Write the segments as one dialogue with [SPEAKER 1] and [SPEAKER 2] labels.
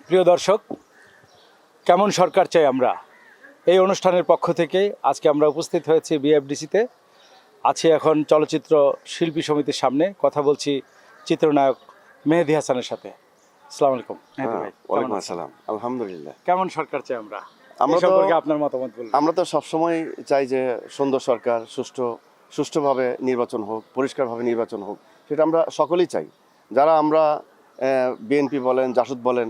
[SPEAKER 1] প্রিয় দর্শক, কেমন সরকার চাই আমরা, এই অনুষ্ঠানের পক্ষ থেকে আজকে আমরা উপস্থিত হয়েছি বিএফডিসিতে। আছি এখন চলচ্চিত্র শিল্পী সমিতির সামনে, কথা বলছি চিত্রনায়ক মেহেদী হাসানের সাথে। আসসালামু আলাইকুম মেহেদী ভাই।
[SPEAKER 2] ওয়ালাইকুম আসসালাম। আলহামদুলিল্লাহ।
[SPEAKER 1] কেমন সরকার চাই আমরা,
[SPEAKER 2] আমরা
[SPEAKER 1] এই সম্পর্কে আপনার মতামত বলুন।
[SPEAKER 2] আমরা তো সবসময় চাই যে সুন্দর সরকার, সুষ্ঠুভাবে নির্বাচন হোক, পরিষ্কারভাবে নির্বাচন হোক, সেটা আমরা সকলেই চাই। যারা আমরা বিএনপি বলেন, জাসদ বলেন,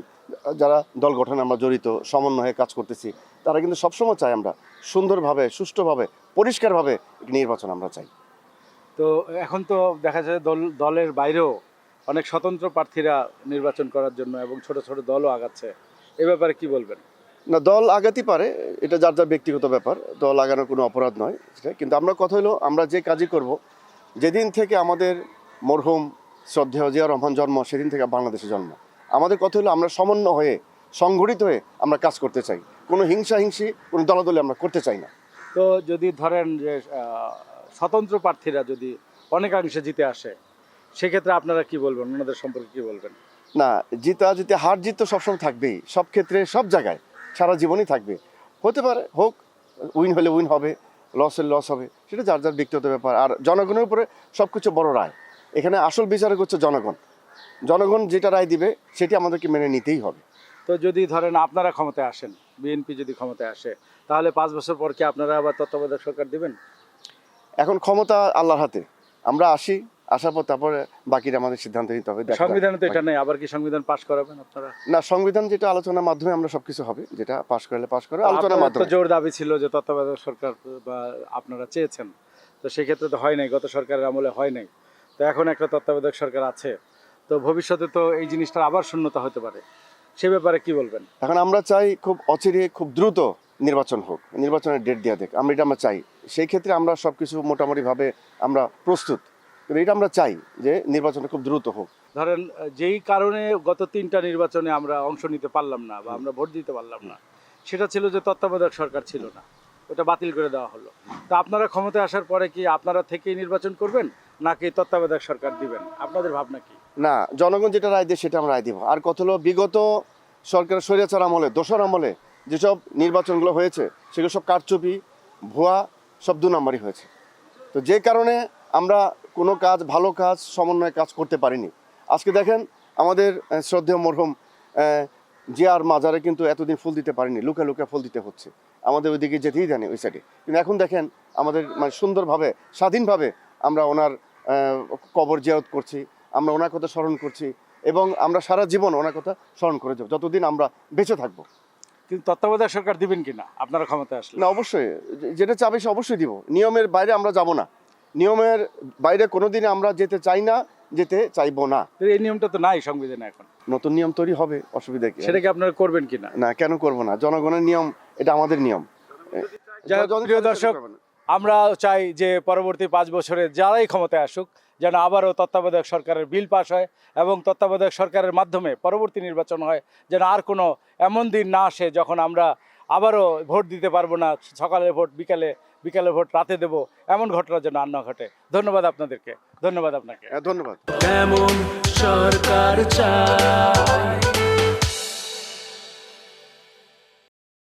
[SPEAKER 2] যারা দল গঠনে আমরা জড়িত, সমন্বয়ে কাজ করতেছি, তারা কিন্তু সবসময় চাই আমরা সুন্দরভাবে, সুষ্ঠুভাবে, পরিষ্কারভাবে নির্বাচন আমরা চাই।
[SPEAKER 1] তো এখন তো দেখা যায় দলের বাইরেও অনেক স্বতন্ত্র প্রার্থীরা নির্বাচন করার জন্য এবং ছোট ছোট দলও আগাচ্ছে, এ ব্যাপারে কি বলবেন?
[SPEAKER 2] না, দল আগাতে পারে, এটা যার যার ব্যক্তিগত ব্যাপার, দল আগানোর কোনো অপরাধ নয় সেটা। কিন্তু আমরা কথা হলো, আমরা যে কাজই করব, যেদিন থেকে আমাদের মরহুম শ্রদ্ধেয় জিয়া রহমান জন্ম, সেদিন থেকে বাংলাদেশে জন্ম। আমাদের কথা হলো, আমরা সমন্বয় হয়ে, সংগঠিত হয়ে আমরা কাজ করতে চাই। কোনো হিংসি কোনো দলাদলি আমরা করতে চাই না।
[SPEAKER 1] তো যদি ধরেন যে স্বতন্ত্র প্রার্থীরা যদি অনেকাংশে জিতে আসে, সেক্ষেত্রে আপনারা কি বলবেন, ওনাদের সম্পর্কে কি বলবেন?
[SPEAKER 2] না, জিতে হার জিত তো সবসময় থাকবেই, সব ক্ষেত্রে, সব জায়গায়, সারা জীবনই থাকবে। হতে পারে হোক, উইন হলে উইন হবে, লস হলে লস হবে, সেটা যার যার ব্যক্তিগত ব্যাপার। আর জনগণের উপরে সব কিছু বড় রায়। এখানে আসল বিচারক হচ্ছে জনগণ। জনগণ যেটা রায় দিবে সেটি আমাদেরকে মেনে নিতেই হবে।
[SPEAKER 1] তো যদি ধরেন আপনারা ক্ষমতায় আসেন, বিএনপি যদি ক্ষমতায় আসে, তাহলে 5 বছর পর কি আপনারা আবার তত্ত্বাবধায়ক সরকার দিবেন?
[SPEAKER 2] এখন ক্ষমতা আল্লাহর হাতে। আমরা আসার পর তারপরে বাকিটা আমাদের সিদ্ধান্ত নিতে হবে।
[SPEAKER 1] সংবিধানে তো এটা নেই, আবার কি সংবিধান পাশ করাবেন আপনারা?
[SPEAKER 2] না, সংবিধান যেটা আলোচনার মাধ্যমে আমরা সবকিছু হবে, যেটা পাশ করলে পাশ করে আলোচনার মাধ্যমে।
[SPEAKER 1] জোর দাবি ছিল যে তত্ত্বাবধায়ক সরকার বা আপনারা চেয়েছেন, তো সেক্ষেত্রে তো হয় নাই, গত সরকারের আমলে হয় নাই। তো এখন একটা তত্ত্বাবধায়ক সরকার আছে, তো ভবিষ্যতে তো এই জিনিসটার আবার শূন্যতা হতে পারে, সে ব্যাপারে কি বলবেন?
[SPEAKER 2] এখন আমরা চাই খুব অচিরে, খুব দ্রুত নির্বাচন হোক, নির্বাচনের ডেট দেওয়া দেখ, আমরা এটা আমরা চাই। সেই ক্ষেত্রে আমরা সব কিছু মোটামুটিভাবে আমরা প্রস্তুত, কিন্তু এটা আমরা চাই যে নির্বাচনটা খুব দ্রুত হোক।
[SPEAKER 1] ধরেন যেই কারণে গত 3টা নির্বাচনে আমরা অংশ নিতে পারলাম না বা আমরা ভোট দিতে পারলাম না, সেটা ছিল যে তত্ত্বাবধায়ক সরকার ছিল না, ওটা বাতিল করে দেওয়া হলো। তো আপনারা ক্ষমতায় আসার পরে কি আপনারা থেকেই নির্বাচন করবেন নাকি তত্ত্বাবধায়ক সরকার দিবেন, আপনাদের ভাবনা কি?
[SPEAKER 2] না, জনগণ যেটা রায় দেয় সেটা আমরা রায় দিব। আর কত হলো, বিগত সরকার স্বৈরাচার আমলে, দোসর আমলে যেসব নির্বাচনগুলো হয়েছে, সেগুলো সব কারচুপি, ভুয়া, সব 2 নম্বরই হয়েছে। তো যে কারণে আমরা কোনো কাজ, ভালো কাজ, সমন্বয়ে কাজ করতে পারিনি। আজকে দেখেন, আমাদের শ্রদ্ধেয় মরহুম জিয়ার মাজারে কিন্তু এতদিন ফুল দিতে পারিনি, লুকে ফুল দিতে হচ্ছে। আমাদের ওইদিকে যেতেই দেয়নি, ওই সাইডে। কিন্তু এখন দেখেন, আমাদের মানে সুন্দরভাবে, স্বাধীনভাবে আমরা ওনার কবর জিয়ারত করছি, আমরা ওনার কথা স্মরণ করছি, এবং আমরা সারা জীবন ওনার কথা স্মরণ করে যাব যতদিন আমরা বেঁচে থাকবো।
[SPEAKER 1] কিন্তু তত্ত্বাবধায়ক সরকার দিবেন কিনা আপনারা ক্ষমতায় আসলে?
[SPEAKER 2] না, অবশ্যই, যেটা চাবে সে অবশ্যই দিব। নিয়মের বাইরে আমরা যাব না, নিয়মের বাইরে কোনোদিনই আমরা যেতে চাই না, যেতে চাইবো না।
[SPEAKER 1] এই নিয়মটা তো নাই সংবিধানে, এখন
[SPEAKER 2] নতুন নিয়ম তৈরি হবে, অসুবিধা কি?
[SPEAKER 1] সেটা কি আপনারা করবেন কিনা?
[SPEAKER 2] না, কেন করবো না? জনগণের নিয়ম, এটা আমাদের নিয়ম।
[SPEAKER 1] প্রিয় দর্শক, আমরা চাই যে পরবর্তী 5 বছরে যারাই ক্ষমতায় আসুক, যেন আবারও তত্ত্বাবধায়ক সরকারের বিল পাস হয় এবং তত্ত্বাবধায়ক সরকারের মাধ্যমে পরবর্তী নির্বাচন হয়, যেন আর কোনো এমন দিন না আসে যখন আমরা আবারও ভোট দিতে পারবো না, সকালে ভোট বিকালে ভোট রাতে দেব, এমন ঘটনার জন্য আর না ঘটে। ধন্যবাদ আপনাদেরকে, ধন্যবাদ আপনাকে।
[SPEAKER 2] ধন্যবাদ।
[SPEAKER 3] কেমন সরকার চাই।